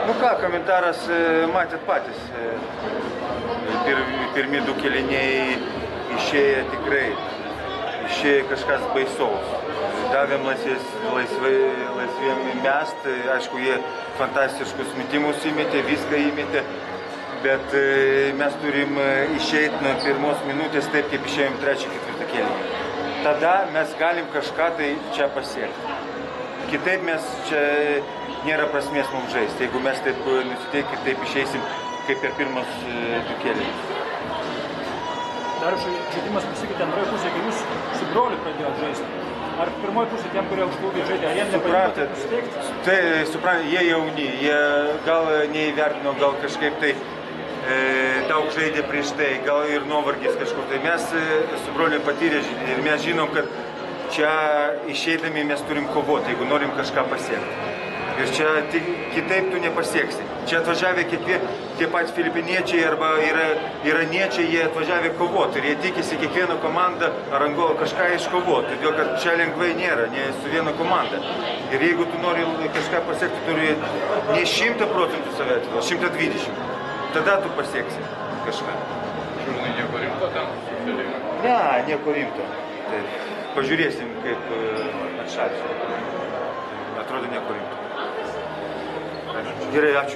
Nu ką, komentaras matėt patys. Pirmi du kėliniai išėję tikrai. Išėję kažkas baisaus. Davėm laisviem mest. Aišku, jie fantastiškus metimus įmetė, viską įmetė. Bet mes turim išeiti nuo pirmos minutės taip, kaip išėjom trečią, ketvirtą kėlinį. Tada mes galim kažką tai čia pasiekti. Kitaip mes čia nėra prasmės mums žaisti. Jeigu mes taip nusiteikę, taip išeisim kaip per pirmas du kėlinius. Dar žaidimas pasikeitė antroje pusėje, kai jūs su broliu pradėjot žaisti. Ar pirmoje pusėje tiem, kurie užklūgiai žaidė, ar jiem nepavyko susteikti? Tai, suprantate, jie jauni, jie gal neįvertino, gal kažkaip tai daug žaidė prieš tai, gal ir nuovargis kažkur. Tai mes su broliu patyrė ir mes žinom, kad čia išeidami mes turim kovoti, jeigu norim kažką pasiekti. Ir čia kitaip tu nepasieksi. Čia atvažiavę tie patys filipiniečiai arba iraniečiai, jie atvažiavę kovoti. Ir jie tikisi kiekvieną komandą ar angolą kažką iškovoti. Todėl, kad čia lengvai nėra, ne su viena komanda. Ir jeigu tu nori kažką pasiekti, turi ne 100% save atiduoti, 120. Tada tu pasieksi kažką. Žiūrnai nieko rimto ten? Ne, nieko rimto. Tai pažiūrėsim, kaip atšalsiu. Atrodo nieko rimto. Gerai, ačiū.